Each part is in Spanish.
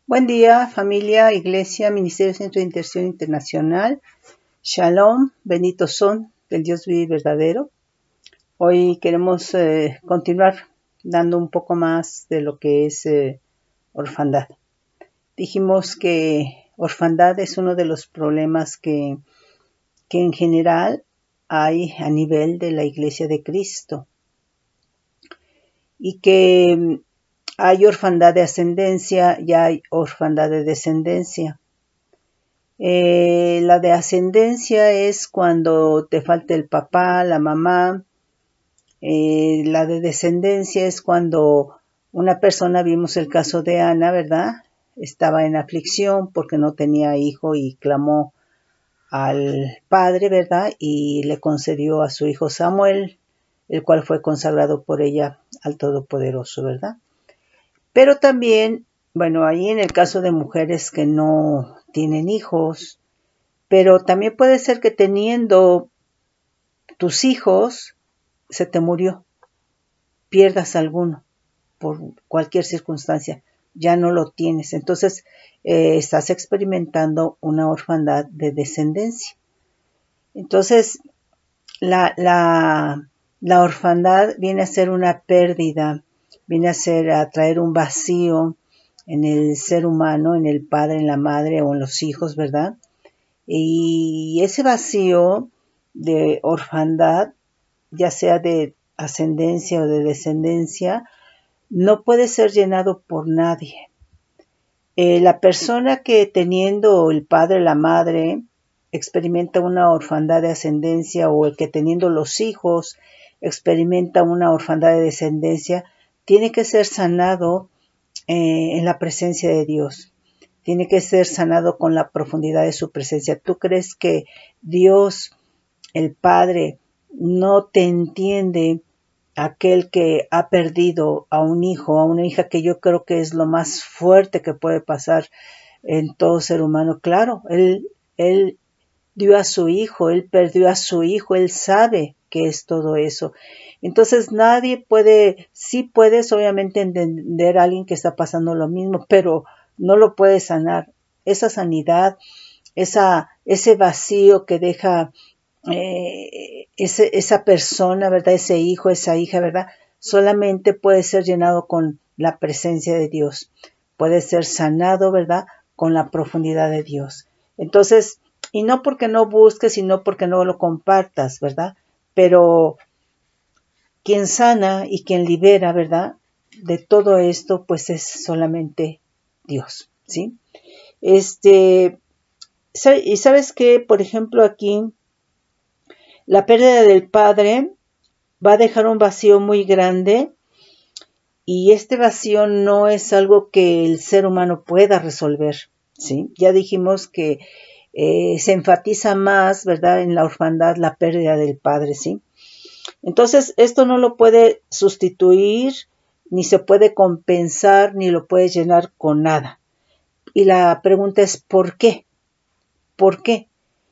Buen día, familia, iglesia, Ministerio Centro de Intercesión Internacional. Shalom, benditos son del Dios vivo y verdadero. Hoy queremos continuar dando un poco más de lo que es orfandad. Dijimos que orfandad es uno de los problemas que en general hay a nivel de la Iglesia de Cristo y que hay orfandad de ascendencia y hay orfandad de descendencia. La de ascendencia es cuando te falta el papá, la mamá. La de descendencia es cuando una persona, vimos el caso de Ana, ¿verdad? Estaba en aflicción porque no tenía hijo y clamó al Padre, ¿verdad? Y le concedió a su hijo Samuel, el cual fue consagrado por ella al Todopoderoso, ¿verdad? Pero también, bueno, ahí en el caso de mujeres que no tienen hijos, pero también puede ser que teniendo tus hijos, se te murió, pierdas alguno por cualquier circunstancia, ya no lo tienes. Entonces, estás experimentando una orfandad de descendencia. Entonces, la orfandad viene a ser una pérdida, viene a traer un vacío en el ser humano, en el padre, en la madre o en los hijos, ¿verdad? Y ese vacío de orfandad, ya sea de ascendencia o de descendencia, no puede ser llenado por nadie. La persona que teniendo el padre, la madre, experimenta una orfandad de ascendencia, o el que teniendo los hijos experimenta una orfandad de descendencia, tiene que ser sanado en la presencia de Dios. Tiene que ser sanado con la profundidad de su presencia. ¿Tú crees que Dios, el Padre, no te entiende aquel que ha perdido a un hijo, a una hija, que yo creo que es lo más fuerte que puede pasar en todo ser humano? Claro, él dio a su hijo, él perdió a su hijo, él sabe que es todo eso. Entonces nadie puede, sí puedes obviamente entender a alguien que está pasando lo mismo, pero no lo puedes sanar. Esa sanidad, ese vacío que deja esa persona, ¿verdad? Ese hijo, esa hija, ¿verdad? Solamente puede ser llenado con la presencia de Dios. Puede ser sanado, ¿verdad? Con la profundidad de Dios. Entonces, y no porque no busques, sino porque no lo compartas, ¿verdad? Pero quien sana y quien libera, ¿verdad? De todo esto, pues es solamente Dios, ¿sí? Y sabes que, por ejemplo, aquí, la pérdida del padre va a dejar un vacío muy grande, y este vacío no es algo que el ser humano pueda resolver, ¿sí? Ya dijimos que se enfatiza más, ¿verdad?, en la orfandad, la pérdida del padre, ¿sí? Entonces, esto no lo puede sustituir, ni se puede compensar, ni lo puede llenar con nada. Y la pregunta es, ¿por qué? ¿Por qué?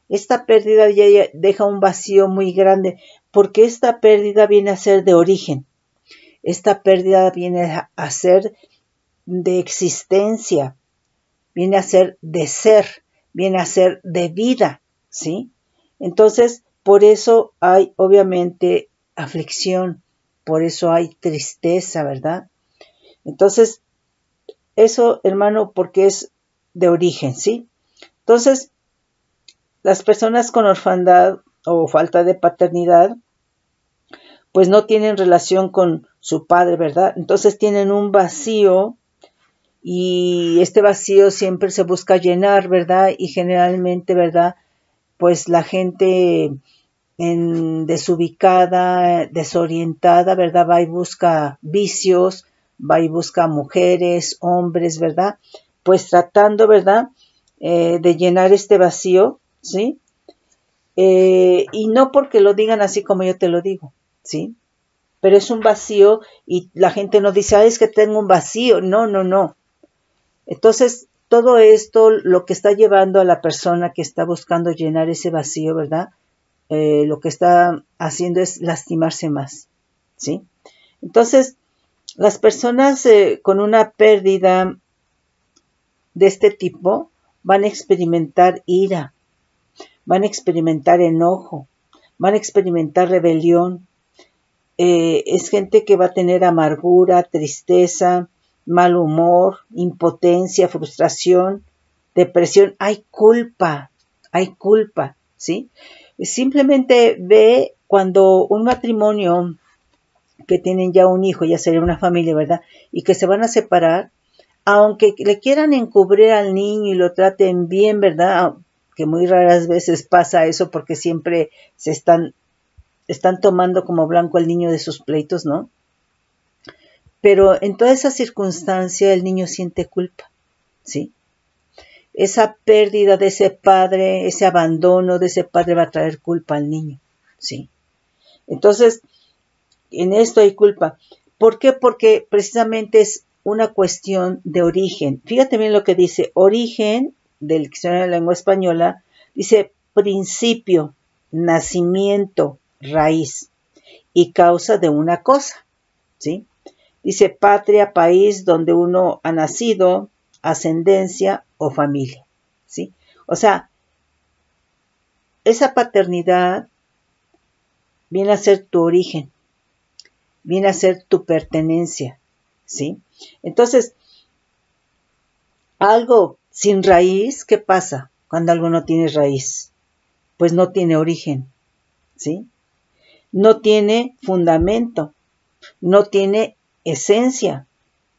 Esta pérdida ya deja un vacío muy grande, porque esta pérdida viene a ser de origen. Esta pérdida viene a ser de existencia, viene a ser de ser, viene a ser de vida, ¿sí? Entonces, por eso hay obviamente aflicción, por eso hay tristeza, ¿verdad? Entonces, eso, hermano, porque es de origen, ¿sí? Entonces, las personas con orfandad o falta de paternidad, pues no tienen relación con su padre, ¿verdad? Entonces tienen un vacío, y este vacío siempre se busca llenar, ¿verdad? Y generalmente, ¿verdad?, pues la gente desubicada, desorientada, ¿verdad?, va y busca vicios, va y busca mujeres, hombres, ¿verdad?, pues tratando, ¿verdad?, de llenar este vacío, ¿sí? Y no porque lo digan así como yo te lo digo, ¿sí? Pero es un vacío, y la gente no dice, es que tengo un vacío. No, no, no. Entonces, todo esto lo que está llevando a la persona que está buscando llenar ese vacío, ¿verdad?, lo que está haciendo es lastimarse más, ¿sí? Entonces, las personas con una pérdida de este tipo van a experimentar ira, van a experimentar enojo, van a experimentar rebelión. Es gente que va a tener amargura, tristeza, mal humor, impotencia, frustración, depresión. Hay culpa, ¿sí? Simplemente ve cuando un matrimonio que tienen ya un hijo, ya sería una familia, ¿verdad? Y que se van a separar, aunque le quieran encubrir al niño y lo traten bien, ¿verdad? Que muy raras veces pasa eso porque siempre se están tomando como blanco al niño de sus pleitos, ¿no? Pero en toda esa circunstancia el niño siente culpa, ¿sí? Esa pérdida de ese padre, ese abandono de ese padre va a traer culpa al niño, ¿sí? Entonces, en esto hay culpa. ¿Por qué? Porque precisamente es una cuestión de origen. Fíjate bien lo que dice origen del diccionario de la lengua española. Dice principio, nacimiento, raíz y causa de una cosa, ¿sí? Dice patria, país donde uno ha nacido, ascendencia o familia, ¿sí? O sea, esa paternidad viene a ser tu origen, viene a ser tu pertenencia, ¿sí? Entonces, algo sin raíz, ¿qué pasa cuando algo no tiene raíz? Pues no tiene origen, ¿sí? No tiene fundamento, no tiene esencia,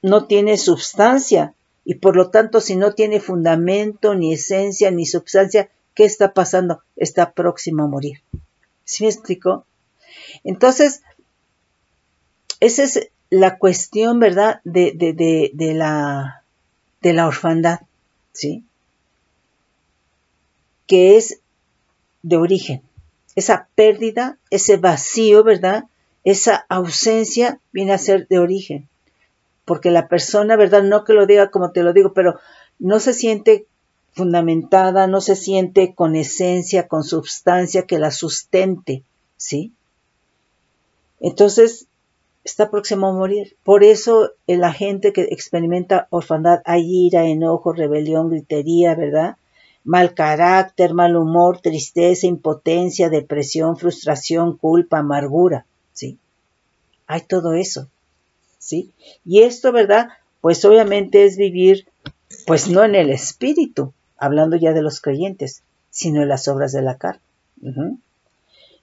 no tiene substancia, y por lo tanto, si no tiene fundamento, ni esencia, ni substancia, ¿qué está pasando? Está próximo a morir. ¿Sí me explico? Entonces, esa es la cuestión, ¿verdad? De la orfandad, ¿sí? Que es de origen. Esa pérdida, ese vacío, ¿verdad? Esa ausencia viene a ser de origen. Porque la persona, ¿verdad? No que lo diga como te lo digo, pero no se siente fundamentada, no se siente con esencia, con substancia que la sustente, ¿sí? Entonces, está próximo a morir. Por eso la gente que experimenta orfandad, hay ira, enojo, rebelión, gritería, ¿verdad? Mal carácter, mal humor, tristeza, impotencia, depresión, frustración, culpa, amargura, ¿sí? Hay todo eso, ¿sí? Y esto, ¿verdad? Pues obviamente es vivir, pues no en el espíritu, hablando ya de los creyentes, sino en las obras de la carne.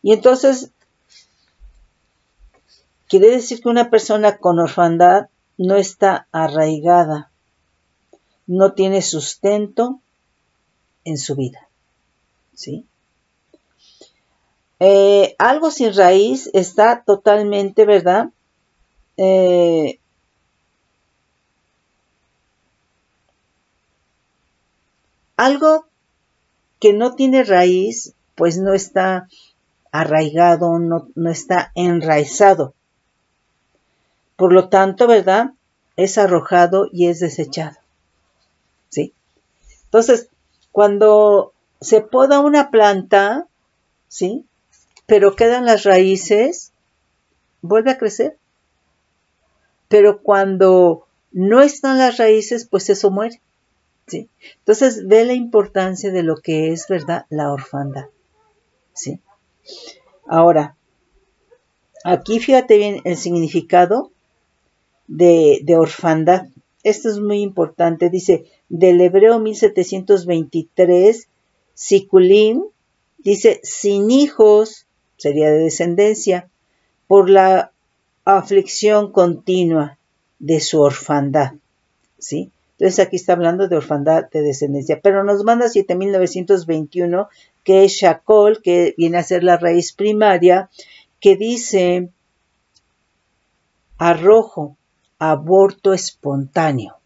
Y entonces, quiere decir que una persona con orfandad no está arraigada, no tiene sustento en su vida, ¿sí? Algo sin raíz está totalmente, ¿verdad? Algo que no tiene raíz, pues no está arraigado, no está enraizado. Por lo tanto, ¿verdad? Es arrojado y es desechado, ¿sí? Entonces, cuando se poda una planta, ¿sí? Pero quedan las raíces, vuelve a crecer. Pero cuando no están las raíces, pues eso muere, ¿sí? Entonces, ve la importancia de lo que es, ¿verdad? La orfandad, ¿sí? Ahora, aquí fíjate bien el significado de orfandad. Esto es muy importante. Dice, del hebreo 1723, Sikulim, dice, sin hijos, sería de descendencia, por la aflicción continua de su orfandad, ¿sí? Entonces aquí está hablando de orfandad de descendencia, pero nos manda 7921, que es Shakol, que viene a ser la raíz primaria, que dice arrojo, aborto espontáneo.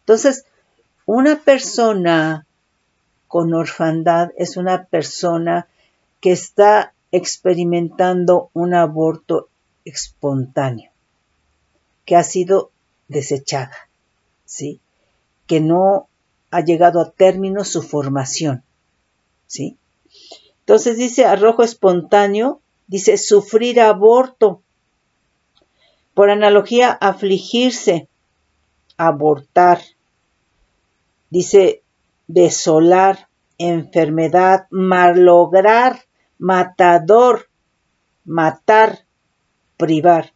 Entonces, una persona con orfandad es una persona que está experimentando un aborto espontáneo, que ha sido desechada, ¿sí? Que no ha llegado a término su formación, ¿sí? Entonces dice arrojo espontáneo, dice sufrir aborto. Por analogía, afligirse, abortar. Dice desolar, enfermedad, malograr, matador, matar, privar.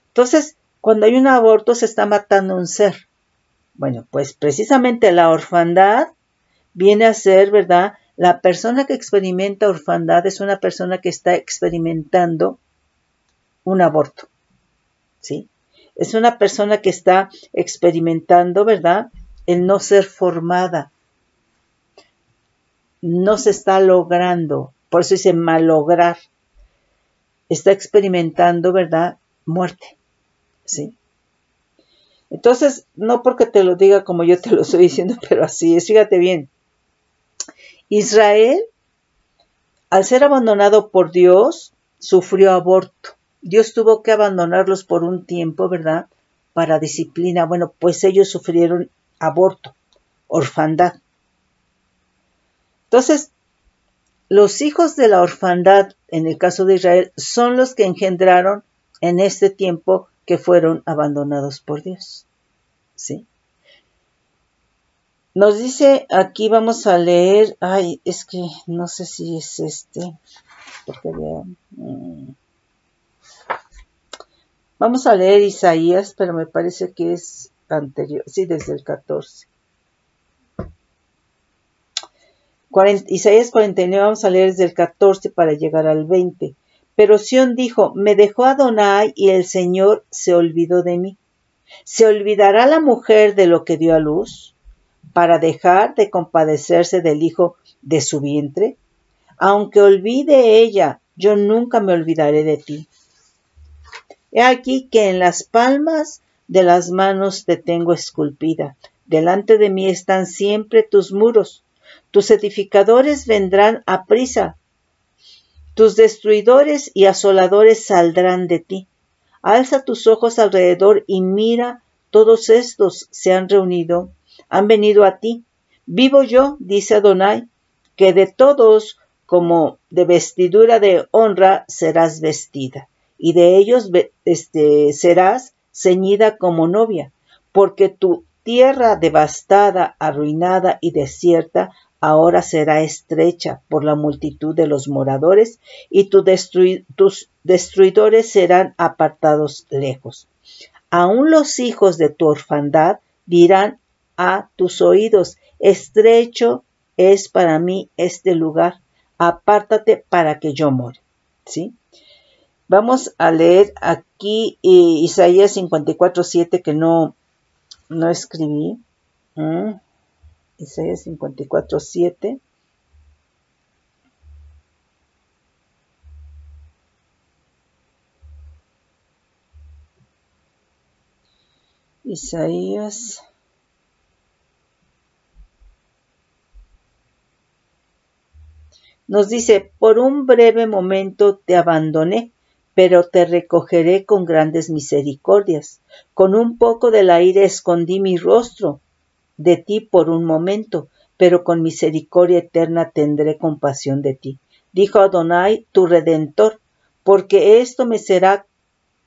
Entonces, cuando hay un aborto se está matando un ser. Bueno, pues precisamente la orfandad viene a ser, ¿verdad? La persona que experimenta orfandad es una persona que está experimentando un aborto, ¿sí? Es una persona que está experimentando, ¿verdad? El no ser formada. No se está logrando, por eso dice malograr. Está experimentando, ¿verdad? Muerte, ¿sí? Entonces, no porque te lo diga como yo te lo estoy diciendo, pero así es, fíjate bien. Israel, al ser abandonado por Dios, sufrió aborto. Dios tuvo que abandonarlos por un tiempo, ¿verdad? Para disciplina. Bueno, pues ellos sufrieron aborto, orfandad. Entonces, los hijos de la orfandad, en el caso de Israel, son los que engendraron en este tiempo que fueron abandonados por Dios. ¿Sí? Nos dice, aquí vamos a leer, ay, es que no sé si es porque vean, vamos a leer Isaías, pero me parece que es anterior, sí, desde el 14. Isaías 49, vamos a leer desde el 14 para llegar al 20. Pero Sión dijo, me dejó Adonai y el Señor se olvidó de mí. ¿Se olvidará la mujer de lo que dio a luz para dejar de compadecerse del hijo de su vientre? Aunque olvide ella, yo nunca me olvidaré de ti. He aquí que en las palmas de las manos te tengo esculpida. Delante de mí están siempre tus muros. Tus edificadores vendrán aprisa. Tus destruidores y asoladores saldrán de ti. Alza tus ojos alrededor y mira, todos estos se han reunido, han venido a ti. Vivo yo, dice Adonai, que de todos como de vestidura de honra serás vestida, y de ellos serás ceñida como novia, porque tu tierra devastada, arruinada y desierta ahora será estrecha por la multitud de los moradores, y tus destruidores serán apartados lejos. Aún los hijos de tu orfandad dirán a tus oídos, estrecho es para mí este lugar, apártate para que yo more. ¿Sí? Vamos a leer aquí Isaías 54:7 que no escribí. Isaías 54:7. Isaías. Nos dice, por un breve momento te abandoné, pero te recogeré con grandes misericordias. Con un poco del aire escondí mi rostro de ti por un momento, pero con misericordia eterna tendré compasión de ti. Dijo Adonai, tu Redentor, porque esto me será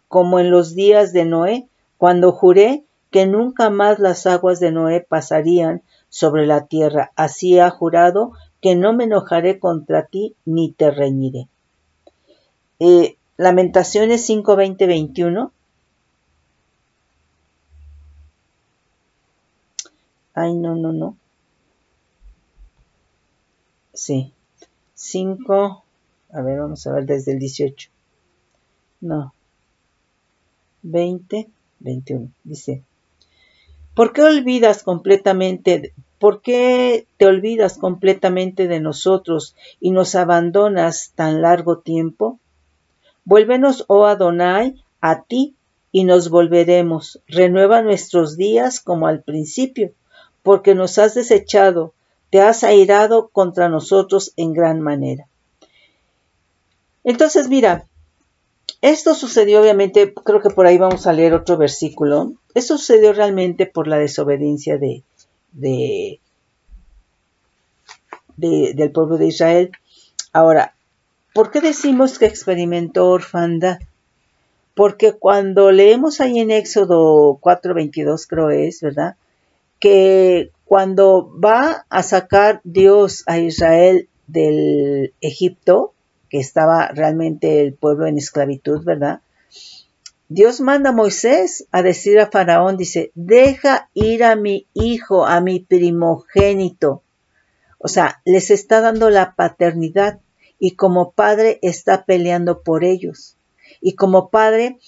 como en los días de Noé, cuando juré que nunca más las aguas de Noé pasarían sobre la tierra. Así ha jurado que no me enojaré contra ti ni te reñiré. Lamentaciones 5:20-21. Ay, no. Sí. 5. A ver, vamos a ver desde el 18. No. 20-21. Dice, ¿por qué te olvidas completamente de nosotros y nos abandonas tan largo tiempo? Vuélvenos, oh Adonai, a ti y nos volveremos. Renueva nuestros días como al principio, porque nos has desechado, te has airado contra nosotros en gran manera. Entonces, mira, esto sucedió obviamente, creo que por ahí vamos a leer otro versículo. Esto sucedió realmente por la desobediencia del pueblo de Israel. Ahora, ¿por qué decimos que experimentó orfandad? Porque cuando leemos ahí en Éxodo 4:22, creo es, ¿verdad? Que cuando va a sacar Dios a Israel del Egipto, que estaba realmente el pueblo en esclavitud, ¿verdad? Dios manda a Moisés a decir a Faraón, dice, deja ir a mi hijo, a mi primogénito. O sea, les está dando la paternidad y como padre está peleando por ellos. Y como padre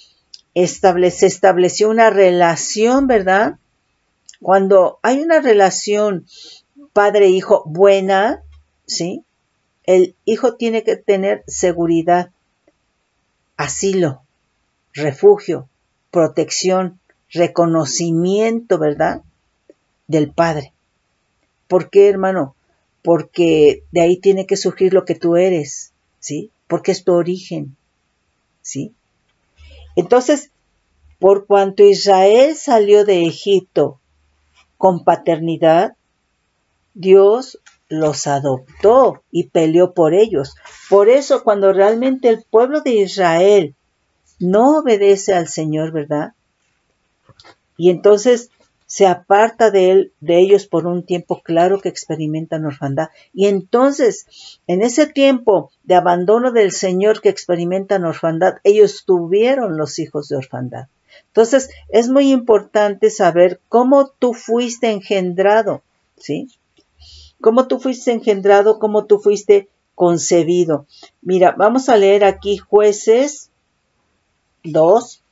se estableció una relación, ¿verdad? Cuando hay una relación padre-hijo buena, ¿sí? El hijo tiene que tener seguridad, asilo, refugio, protección, reconocimiento, ¿verdad? Del padre. ¿Por qué, hermano? Porque de ahí tiene que surgir lo que tú eres, ¿sí? Porque es tu origen, ¿sí? Entonces, por cuanto Israel salió de Egipto con paternidad, Dios los adoptó y peleó por ellos. Por eso, cuando realmente el pueblo de Israel no obedece al Señor, ¿verdad? Y entonces se aparta de ellos por un tiempo, claro que experimentan orfandad. Y entonces, en ese tiempo de abandono del Señor que experimentan orfandad, ellos tuvieron los hijos de orfandad. Entonces, es muy importante saber cómo tú fuiste engendrado, ¿sí? Cómo tú fuiste engendrado, cómo tú fuiste concebido. Mira, vamos a leer aquí Jueces 2.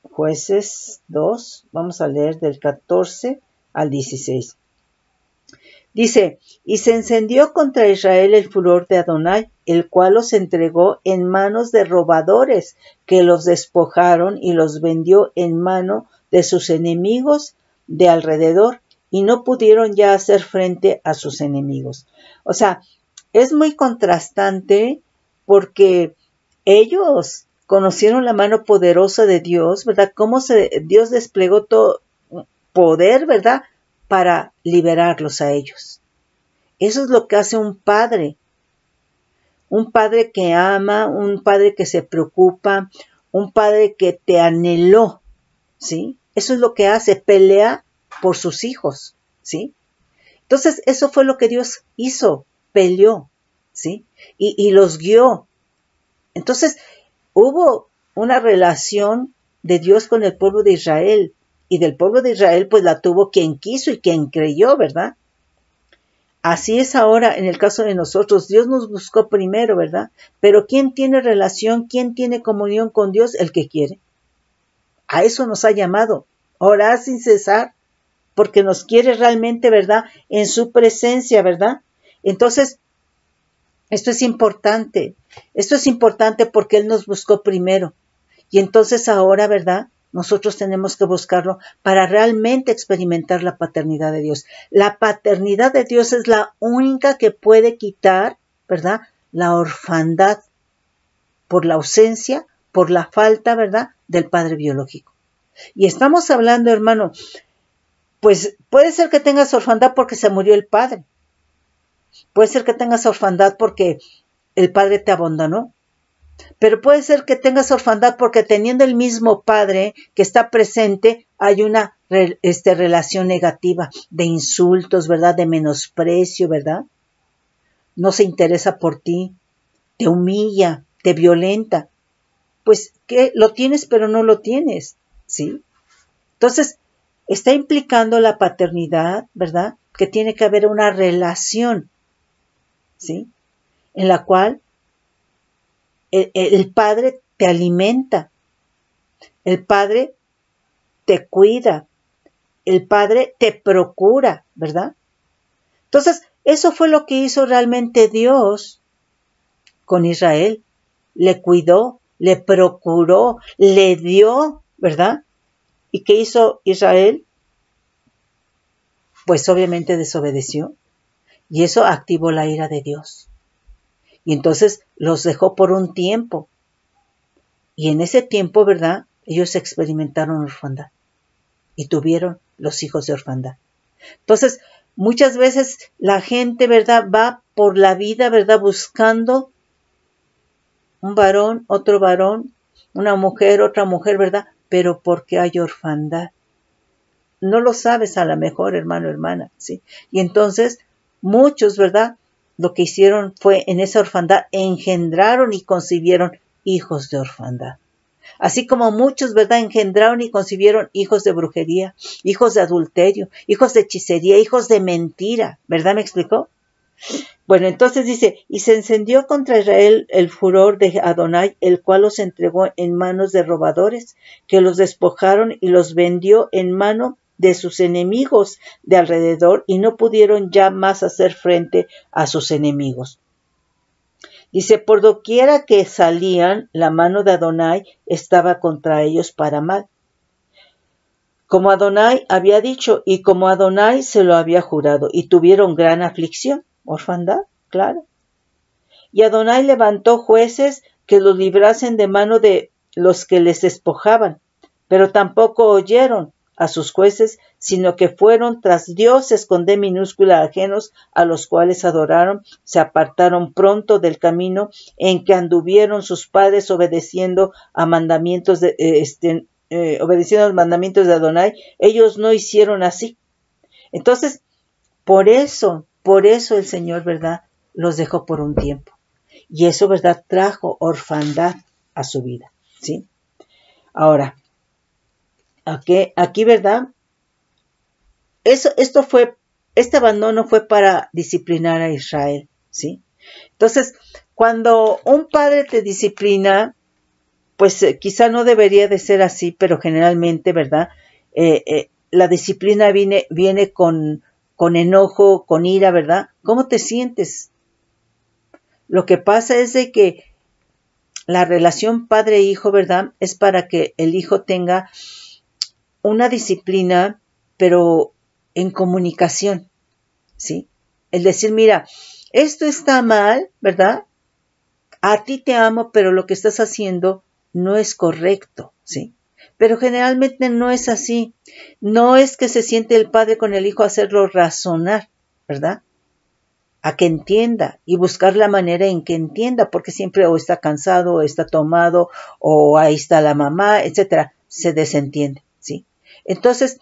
Jueces 2, vamos a leer del 14 al 16. Dice, y se encendió contra Israel el furor de Adonai, el cual los entregó en manos de robadores, que los despojaron y los vendió en mano de sus enemigos de alrededor, y no pudieron ya hacer frente a sus enemigos. O sea, es muy contrastante porque ellos conocieron la mano poderosa de Dios, ¿verdad? Cómo Dios desplegó todo poder, ¿verdad? Para liberarlos a ellos. Eso es lo que hace un padre que ama, un padre que se preocupa, un padre que te anheló, ¿sí? Eso es lo que hace, pelea por sus hijos, ¿sí? Entonces, eso fue lo que Dios hizo, peleó, ¿sí? Y los guió. Entonces, hubo una relación de Dios con el pueblo de Israel, y del pueblo de Israel pues la tuvo quien quiso y quien creyó, ¿verdad? Así es ahora en el caso de nosotros. Dios nos buscó primero, ¿verdad? Pero ¿quién tiene relación, quién tiene comunión con Dios? El que quiere. A eso nos ha llamado. Orar sin cesar, porque nos quiere realmente, ¿verdad? En su presencia, ¿verdad? Entonces, esto es importante. Esto es importante porque Él nos buscó primero. Y entonces ahora, ¿verdad? Nosotros tenemos que buscarlo para realmente experimentar la paternidad de Dios. La paternidad de Dios es la única que puede quitar, ¿verdad? La orfandad por la ausencia, por la falta, ¿verdad? Del padre biológico. Y estamos hablando, hermano, pues puede ser que tengas orfandad porque se murió el padre. Puede ser que tengas orfandad porque el padre te abandonó. Pero puede ser que tengas orfandad porque teniendo el mismo padre que está presente, hay una relación negativa de insultos, ¿verdad? De menosprecio, ¿verdad? No se interesa por ti, te humilla, te violenta. Pues, ¿qué? Lo tienes, pero no lo tienes, ¿sí? Entonces, está implicando la paternidad, ¿verdad? Que tiene que haber una relación, ¿sí? En la cual el padre te alimenta, el padre te cuida, el padre te procura, ¿verdad? Entonces, eso fue lo que hizo realmente Dios con Israel. Le cuidó, le procuró, le dio, ¿verdad? ¿Y qué hizo Israel? Pues obviamente desobedeció. Y eso activó la ira de Dios. Y entonces los dejó por un tiempo. Y en ese tiempo, ¿verdad? Ellos experimentaron orfandad. Y tuvieron los hijos de orfandad. Entonces, muchas veces la gente, ¿verdad? Va por la vida, ¿verdad? Buscando un varón, otro varón, una mujer, otra mujer, ¿verdad? Pero porque hay orfandad. No lo sabes a lo mejor, hermano, hermana, ¿sí? Y entonces, muchos, ¿verdad? Lo que hicieron fue en esa orfandad engendraron y concibieron hijos de orfandad. Así como muchos, ¿verdad? Engendraron y concibieron hijos de brujería, hijos de adulterio, hijos de hechicería, hijos de mentira, ¿verdad? ¿Me explicó? Bueno, entonces dice, y se encendió contra Israel el furor de Adonai, el cual los entregó en manos de robadores, que los despojaron y los vendió en mano de sus enemigos de alrededor, y no pudieron ya más hacer frente a sus enemigos. Dice, por doquiera que salían, la mano de Adonai estaba contra ellos para mal. Como Adonai había dicho, y como Adonai se lo había jurado, y tuvieron gran aflicción, orfandad, claro. Y Adonai levantó jueces que los librasen de mano de los que les despojaban, pero tampoco oyeron a sus jueces, sino que fueron tras dioses con D minúscula ajenos, a los cuales adoraron, se apartaron pronto del camino en que anduvieron sus padres obedeciendo a mandamientos obedeciendo a los mandamientos de Adonai. Ellos no hicieron así. Entonces, por eso el Señor, ¿verdad?, los dejó por un tiempo. Y eso, ¿verdad?, trajo orfandad a su vida, ¿sí? Ahora, aquí, ¿verdad?, este abandono fue para disciplinar a Israel, ¿sí? Entonces, cuando un padre te disciplina, pues quizá no debería de ser así, pero generalmente, ¿verdad?, la disciplina viene con enojo, con ira, ¿verdad? ¿Cómo te sientes? Lo que pasa es de que la relación padre-hijo, ¿verdad?, es para que el hijo tenga una disciplina, pero en comunicación, ¿sí? El decir, mira, esto está mal, ¿verdad? A ti te amo, pero lo que estás haciendo no es correcto, ¿sí? Pero generalmente no es así. No es que se siente el padre con el hijo a hacerlo razonar, ¿verdad?, a que entienda y buscar la manera en que entienda, porque siempre o está cansado, o está tomado, o ahí está la mamá, etcétera, se desentiende, ¿sí? Entonces,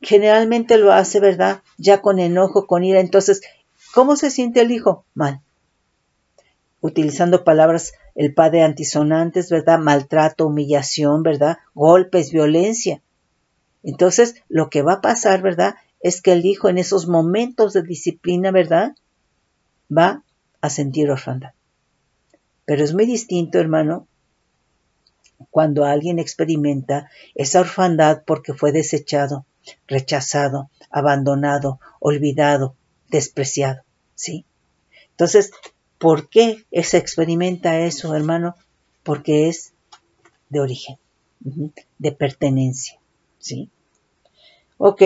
generalmente lo hace, ¿verdad?, ya con enojo, con ira. Entonces, ¿cómo se siente el hijo? Mal. Utilizando palabras, el padre, antisonantes, ¿verdad?, maltrato, humillación, ¿verdad?, golpes, violencia. Entonces, lo que va a pasar, ¿verdad?, es que el hijo en esos momentos de disciplina, ¿verdad?, va a sentir orfandad. Pero es muy distinto, hermano, cuando alguien experimenta esa orfandad porque fue desechado, rechazado, abandonado, olvidado, despreciado, ¿sí? Entonces, ¿por qué se experimenta eso, hermano? Porque es de origen, de pertenencia, ¿sí? Ok.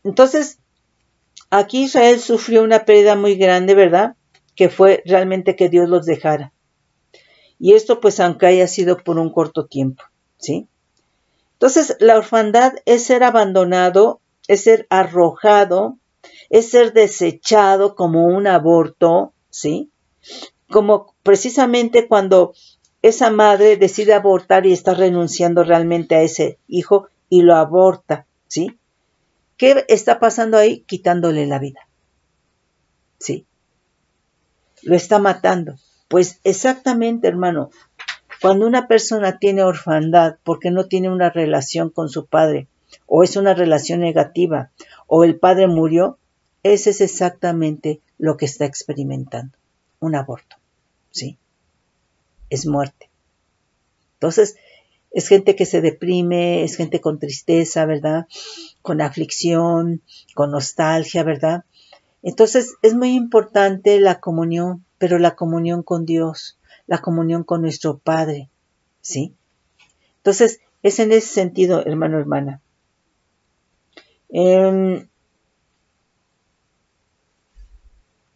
Entonces, aquí Israel sufrió una pérdida muy grande, ¿verdad?, que fue realmente que Dios los dejara. Y esto, pues, aunque haya sido por un corto tiempo, ¿sí? Entonces, la orfandad es ser abandonado, es ser arrojado, es ser desechado como un aborto, ¿sí? Como precisamente cuando esa madre decide abortar y está renunciando realmente a ese hijo y lo aborta, ¿sí? ¿Qué está pasando ahí? Quitándole la vida, ¿sí? Lo está matando. Pues exactamente, hermano, cuando una persona tiene orfandad porque no tiene una relación con su padre, o es una relación negativa, o el padre murió, ese es exactamente lo que está experimentando, un aborto, ¿sí? Es muerte. Entonces, es gente que se deprime, es gente con tristeza, ¿verdad?, con aflicción, con nostalgia, ¿verdad? Entonces, es muy importante la comunión, pero la comunión con Dios, la comunión con nuestro Padre, ¿sí? Entonces, es en ese sentido, hermano, hermana.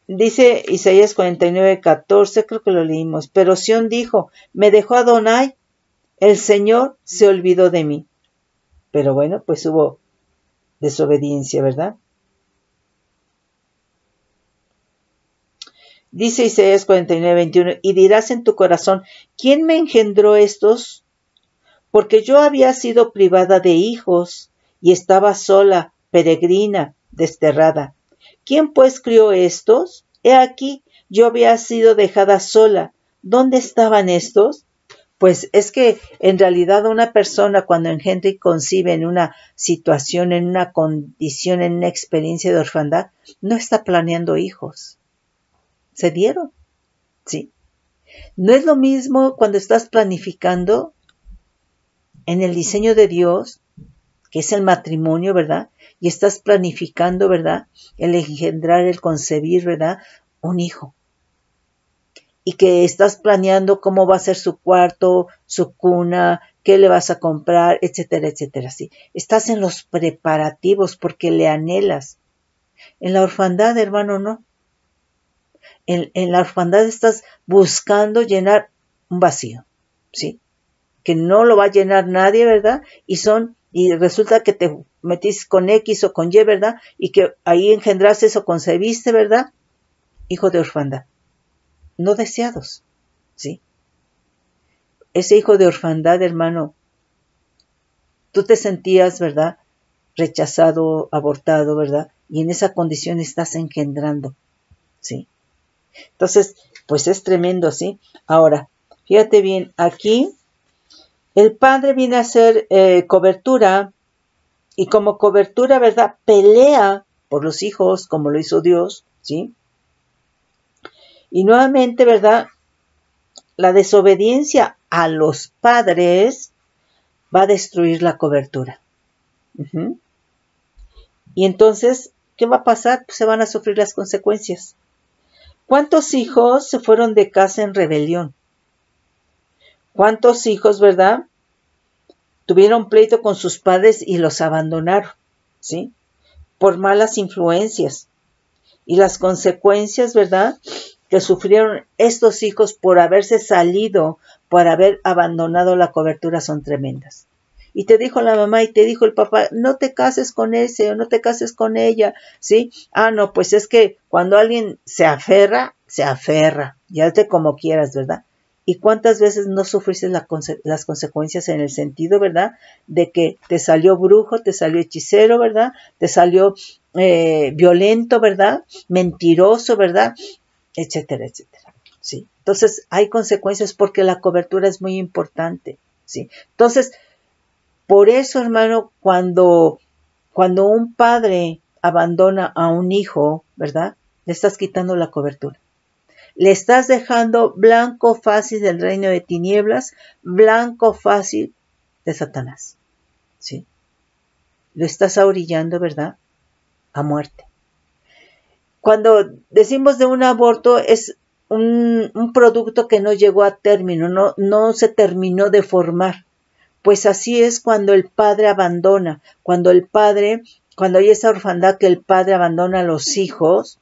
Dice Isaías 49:14, creo que lo leímos, pero Sión dijo, me dejó Adonai, el Señor se olvidó de mí. Pero bueno, pues hubo desobediencia, ¿verdad? Dice Isaías 49:21, y dirás en tu corazón, ¿quién me engendró estos? Porque yo había sido privada de hijos, y estaba sola, peregrina, desterrada. ¿Quién pues crió estos? He aquí, yo había sido dejada sola. ¿Dónde estaban estos? Pues es que en realidad una persona cuando engendra y concibe en una situación, en una condición, en una experiencia de orfandad, no está planeando hijos. Se dieron, ¿sí? No es lo mismo cuando estás planificando en el diseño de Dios, que es el matrimonio, ¿verdad? Y estás planificando, ¿verdad? El engendrar, el concebir, ¿verdad? Un hijo. Y que estás planeando cómo va a ser su cuarto, su cuna, qué le vas a comprar, etcétera, etcétera. Sí. Estás en los preparativos porque le anhelas. En la orfandad, hermano, no. En la orfandad estás buscando llenar un vacío, ¿sí? Que no lo va a llenar nadie, ¿verdad? Y resulta que te metiste con X o con Y, ¿verdad? Y que ahí engendraste o concebiste, ¿verdad? Hijo de orfandad. No deseados, ¿sí? Ese hijo de orfandad, hermano, tú te sentías, ¿verdad? Rechazado, abortado, ¿verdad? Y en esa condición estás engendrando, ¿sí? Entonces, pues es tremendo, ¿sí? Ahora, fíjate bien, aquí el padre viene a hacer cobertura y como cobertura, ¿verdad? Pelea por los hijos, como lo hizo Dios, ¿sí? Y nuevamente, ¿verdad? La desobediencia a los padres va a destruir la cobertura. Y entonces, ¿qué va a pasar? Pues se van a sufrir las consecuencias. ¿Cuántos hijos se fueron de casa en rebelión? ¿Cuántos hijos, verdad? Tuvieron pleito con sus padres y los abandonaron, ¿sí? Por malas influencias. Y las consecuencias, ¿verdad? Que sufrieron estos hijos por haberse salido, por haber abandonado la cobertura son tremendas. Y te dijo la mamá y te dijo el papá, no te cases con ese o no te cases con ella, ¿sí? Ah, no, pues es que cuando alguien se aferra, y hazte como quieras, ¿verdad? ¿Y cuántas veces no sufriste las consecuencias en el sentido, ¿verdad? De que te salió brujo, te salió hechicero, ¿verdad? Te salió violento, ¿verdad? Mentiroso, ¿verdad? Etcétera, etcétera, ¿sí? Entonces, hay consecuencias porque la cobertura es muy importante, ¿sí? Entonces, por eso, hermano, cuando un padre abandona a un hijo, ¿verdad? Le estás quitando la cobertura. Le estás dejando blanco fácil del reino de tinieblas, blanco fácil de Satanás, ¿sí? Lo estás ahorillando, ¿verdad? A muerte. Cuando decimos de un aborto es un producto que no llegó a término, no se terminó de formar. Pues así es cuando el padre abandona, cuando hay esa orfandad que el padre abandona a los hijos,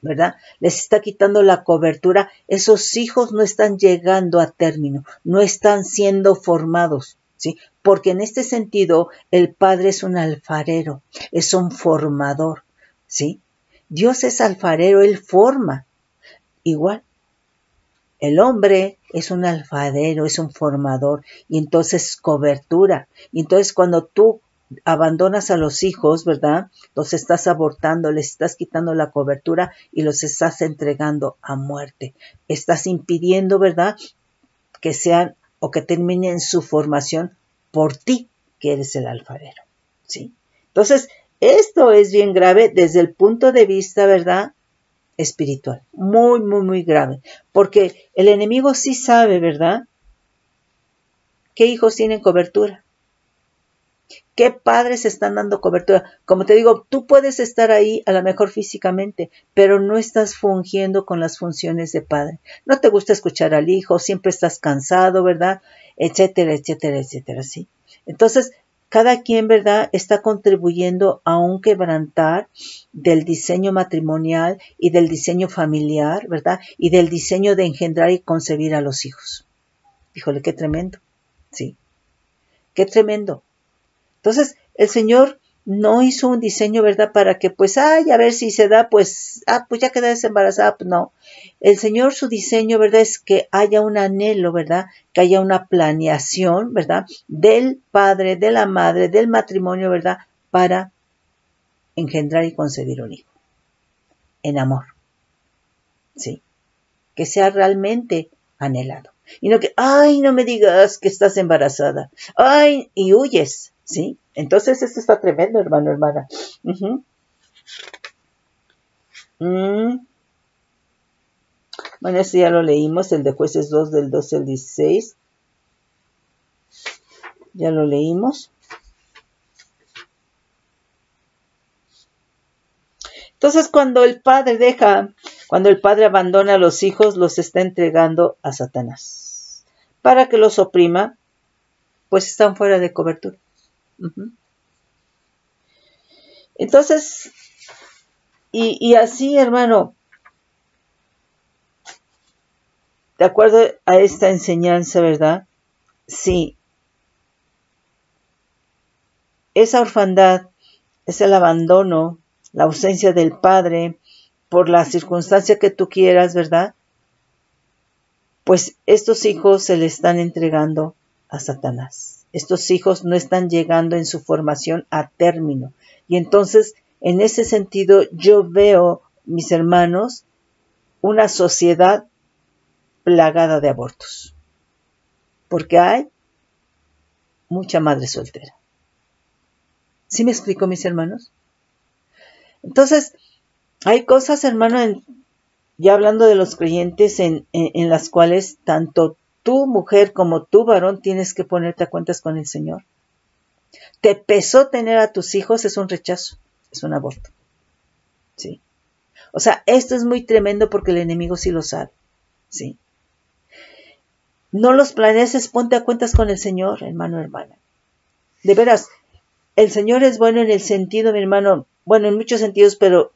¿verdad? Les está quitando la cobertura, esos hijos no están llegando a término, no están siendo formados, ¿sí? Porque en este sentido el padre es un alfarero, es un formador, ¿sí? Dios es alfarero, Él forma. Igual, el hombre es un alfarero, es un formador, y entonces cobertura. Y entonces cuando tú abandonas a los hijos, ¿verdad? Los estás abortando, les estás quitando la cobertura y los estás entregando a muerte. Estás impidiendo, ¿verdad? Que sean o que terminen su formación por ti, que eres el alfarero, ¿sí? Entonces, esto es bien grave desde el punto de vista, ¿verdad? Espiritual. Muy, muy, muy grave. Porque el enemigo sí sabe, ¿verdad? ¿Qué hijos tienen cobertura? ¿Qué padres están dando cobertura? Como te digo, tú puedes estar ahí a lo mejor físicamente, pero no estás fungiendo con las funciones de padre. No te gusta escuchar al hijo, siempre estás cansado, ¿verdad? Etcétera, etcétera, etcétera, ¿sí? Entonces, cada quien, ¿verdad?, está contribuyendo a un quebrantar del diseño matrimonial y del diseño familiar, ¿verdad? Y del diseño de engendrar y concebir a los hijos. Híjole, qué tremendo, ¿sí? Qué tremendo. Entonces, el Señor no hizo un diseño, ¿verdad? Para que pues, ay, a ver si se da, pues, pues ya quedas embarazada, pues no. El Señor, su diseño, ¿verdad? Es que haya un anhelo, ¿verdad? Que haya una planeación, ¿verdad? Del padre, de la madre, del matrimonio, ¿verdad? Para engendrar y concebir un hijo. En amor. ¿Sí? Que sea realmente anhelado. Y no que, ay, no me digas que estás embarazada. Ay, y huyes. ¿Sí? Entonces esto está tremendo, hermano, hermana. Bueno, este ya lo leímos, el de Jueces 2 del 12 al 16. Ya lo leímos. Entonces, cuando el padre abandona a los hijos, los está entregando a Satanás. Para que los oprima, pues están fuera de cobertura. Entonces, y así, hermano, de acuerdo a esta enseñanza, ¿verdad? Sí. Esa orfandad es el abandono, la ausencia del padre, por la circunstancia que tú quieras, ¿verdad? Pues estos hijos se le están entregando a Satanás. Estos hijos no están llegando en su formación a término. Y entonces, en ese sentido, yo veo, mis hermanos, una sociedad plagada de abortos. Porque hay mucha madre soltera. ¿Sí me explico, mis hermanos? Entonces, hay cosas, hermano, ya hablando de los creyentes, en las cuales tanto tú, mujer, como tú, varón, tienes que ponerte a cuentas con el Señor. Te pesó tener a tus hijos, es un rechazo, es un aborto. ¿Sí? O sea, esto es muy tremendo porque el enemigo sí lo sabe. ¿Sí? No los planees, ponte a cuentas con el Señor, hermano, hermana. De veras, el Señor es bueno en el sentido, mi hermano, bueno, en muchos sentidos, pero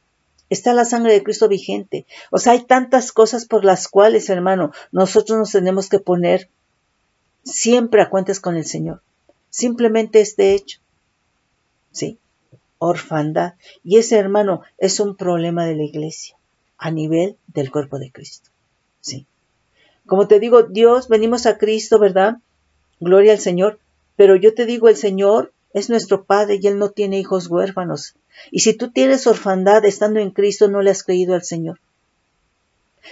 está la sangre de Cristo vigente. O sea, hay tantas cosas por las cuales, hermano, nosotros nos tenemos que poner siempre a cuentas con el Señor. Simplemente este hecho. ¿Sí? Orfandad. Y ese, hermano, es un problema de la iglesia a nivel del cuerpo de Cristo. ¿Sí? Como te digo, Dios, venimos a Cristo, ¿verdad? Gloria al Señor. Pero yo te digo, el Señor es nuestro Padre y Él no tiene hijos huérfanos. Y si tú tienes orfandad estando en Cristo, no le has creído al Señor.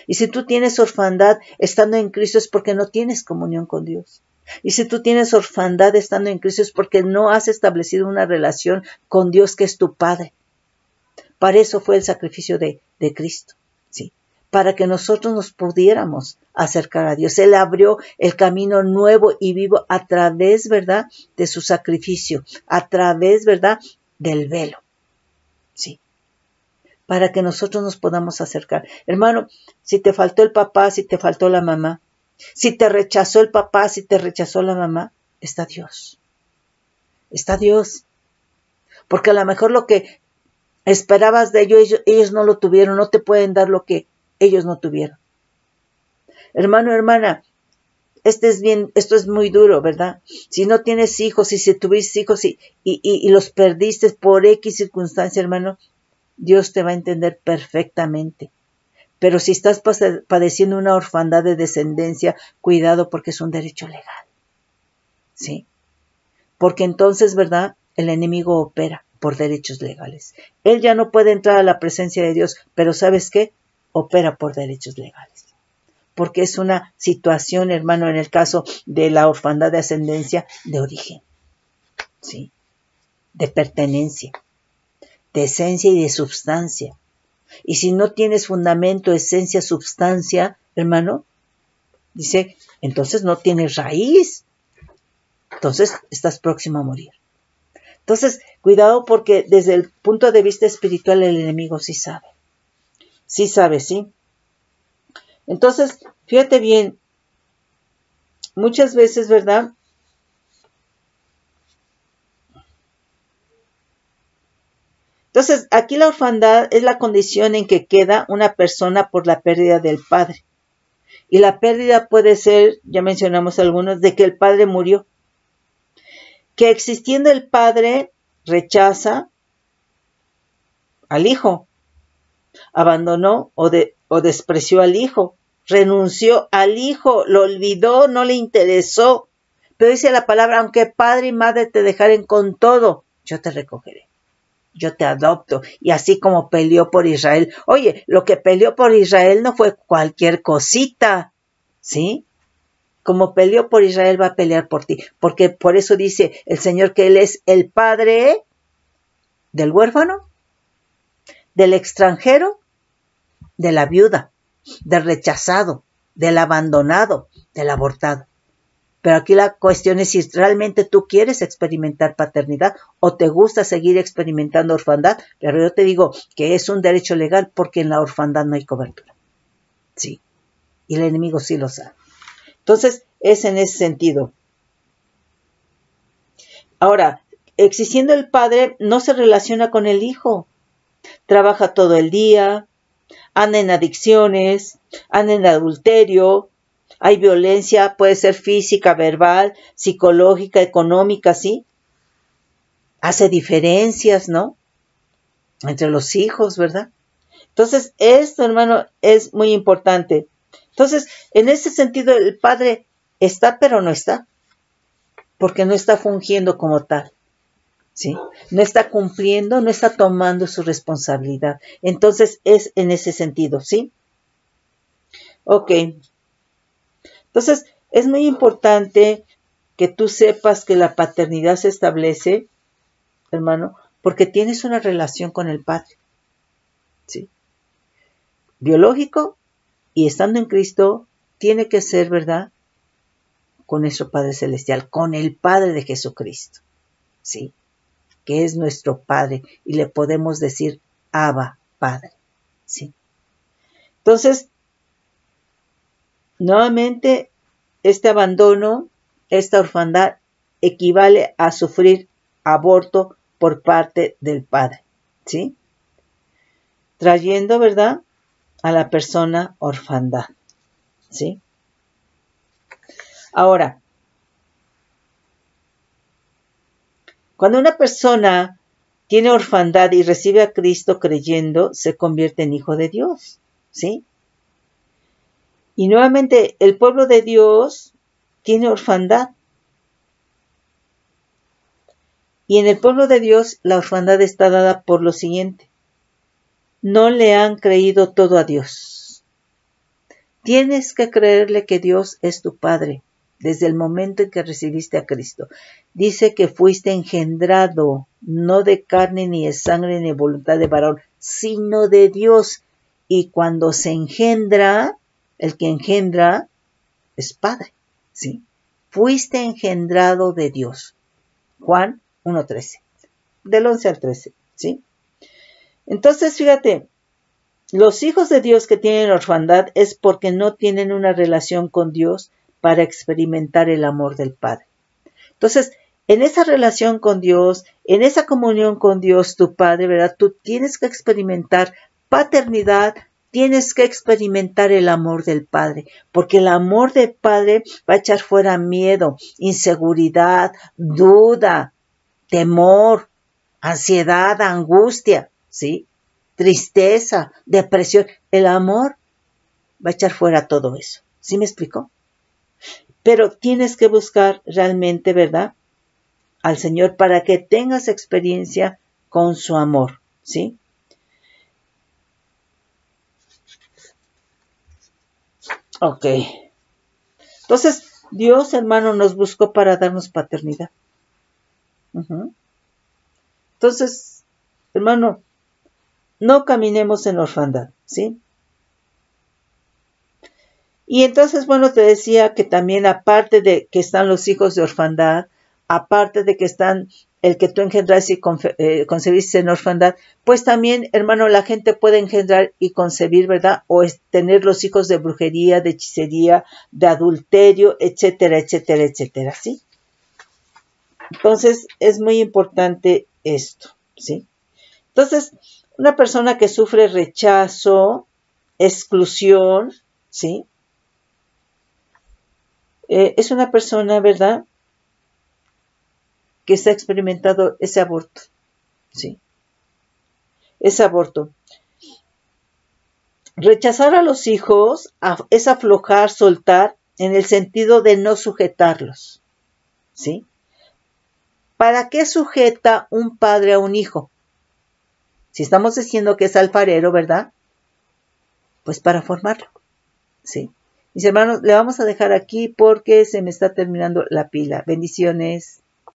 Y si tú tienes orfandad estando en Cristo es porque no tienes comunión con Dios. Y si tú tienes orfandad estando en Cristo es porque no has establecido una relación con Dios que es tu Padre. Para eso fue el sacrificio de Cristo. ¿Sí? Para que nosotros nos pudiéramos acercar a Dios. Él abrió el camino nuevo y vivo a través, ¿verdad?, de su sacrificio, a través, ¿verdad?, del velo. Sí. Para que nosotros nos podamos acercar. Hermano, si te faltó el papá, si te faltó la mamá, si te rechazó el papá, si te rechazó la mamá, está Dios. Está Dios. Porque a lo mejor lo que esperabas de ellos no lo tuvieron, no te pueden dar lo que ellos no tuvieron. Hermano, hermana, esto es muy duro, ¿verdad? Si no tienes hijos, si tuviste hijos y los perdiste por X circunstancia, hermano, Dios te va a entender perfectamente. Pero si estás padeciendo una orfandad de descendencia, cuidado porque es un derecho legal. ¿Sí? Porque entonces, ¿verdad?, el enemigo opera por derechos legales. Él ya no puede entrar a la presencia de Dios, pero ¿sabes qué? Opera por derechos legales. Porque es una situación, hermano, en el caso de la orfandad de ascendencia, de origen. ¿Sí? De pertenencia, de esencia y de substancia. Y si no tienes fundamento, esencia, substancia, hermano, dice, entonces no tienes raíz. Entonces estás próximo a morir. Entonces, cuidado porque desde el punto de vista espiritual el enemigo sí sabe. Sí sabe, ¿sí? Entonces, fíjate bien, muchas veces, ¿verdad?, entonces, aquí la orfandad es la condición en que queda una persona por la pérdida del padre. Y la pérdida puede ser, ya mencionamos algunos, de que el padre murió. Que existiendo el padre rechaza al hijo, abandonó o despreció al hijo, renunció al hijo, lo olvidó, no le interesó. Pero dice la palabra, aunque padre y madre te dejaren con todo, yo te recogeré, yo te adopto. Y así como peleó por Israel. Oye, lo que peleó por Israel no fue cualquier cosita, ¿sí? Como peleó por Israel va a pelear por ti. Porque por eso dice el Señor que Él es el padre del huérfano, del extranjero, de la viuda, del rechazado, del abandonado, del abortado. Pero aquí la cuestión es si realmente tú quieres experimentar paternidad o te gusta seguir experimentando orfandad. Pero yo te digo que es un derecho legal porque en la orfandad no hay cobertura. Sí. Y el enemigo sí lo sabe. Entonces, es en ese sentido. Ahora, existiendo el padre, no se relaciona con el hijo. Trabaja todo el día, anda en adicciones, anda en adulterio, hay violencia, puede ser física, verbal, psicológica, económica, ¿sí? Hace diferencias, ¿no? Entre los hijos, ¿verdad? Entonces, esto, hermano, es muy importante. Entonces, en ese sentido, el padre está, pero no está, porque no está fungiendo como tal, ¿sí? No está cumpliendo, no está tomando su responsabilidad. Entonces, es en ese sentido, ¿sí? Ok. Entonces, es muy importante que tú sepas que la paternidad se establece, hermano, porque tienes una relación con el Padre, ¿sí? Biológico y estando en Cristo, tiene que ser, ¿verdad?, con nuestro Padre Celestial, con el Padre de Jesucristo, ¿sí? Que es nuestro Padre y le podemos decir Abba, Padre, ¿sí? Entonces, nuevamente, este abandono, esta orfandad, equivale a sufrir aborto por parte del padre, ¿sí? Trayendo, ¿verdad?, a la persona orfandad, ¿sí? Ahora, cuando una persona tiene orfandad y recibe a Cristo creyendo, se convierte en hijo de Dios, ¿sí? Y nuevamente, el pueblo de Dios tiene orfandad. Y en el pueblo de Dios, la orfandad está dada por lo siguiente. No le han creído todo a Dios. Tienes que creerle que Dios es tu Padre desde el momento en que recibiste a Cristo. Dice que fuiste engendrado, no de carne ni de sangre ni de voluntad de varón, sino de Dios. Y cuando se engendra, el que engendra es Padre, ¿sí? Fuiste engendrado de Dios. Juan 1:13, del 11 al 13, ¿sí? Entonces, fíjate, los hijos de Dios que tienen orfandad es porque no tienen una relación con Dios para experimentar el amor del Padre. Entonces, en esa relación con Dios, en esa comunión con Dios, tu Padre, ¿verdad? Tú tienes que experimentar paternidad, tienes que experimentar el amor del Padre, porque el amor del Padre va a echar fuera miedo, inseguridad, duda, temor, ansiedad, angustia, ¿sí? Tristeza, depresión. El amor va a echar fuera todo eso. ¿Sí me explico? Pero tienes que buscar realmente, ¿verdad?, al Señor para que tengas experiencia con su amor, ¿sí? Ok. Entonces, Dios, hermano, nos buscó para darnos paternidad. Entonces, hermano, no caminemos en orfandad, ¿sí? Y entonces, bueno, te decía que también aparte de que están los hijos de orfandad, aparte de que están el que tú engendraste y concebiste en orfandad, pues también, hermano, la gente puede engendrar y concebir, ¿verdad? O tener los hijos de brujería, de hechicería, de adulterio, etcétera, etcétera, etcétera, ¿sí? Entonces, es muy importante esto, ¿sí? Entonces, una persona que sufre rechazo, exclusión, ¿sí?, es una persona, ¿verdad?, que está experimentando ese aborto, ¿sí? es aborto. Rechazar a los hijos es aflojar, soltar, en el sentido de no sujetarlos, ¿sí? ¿Para qué sujeta un padre a un hijo? Si estamos diciendo que es alfarero, ¿verdad? Pues para formarlo, ¿sí? Mis hermanos, le vamos a dejar aquí porque se me está terminando la pila. Bendiciones.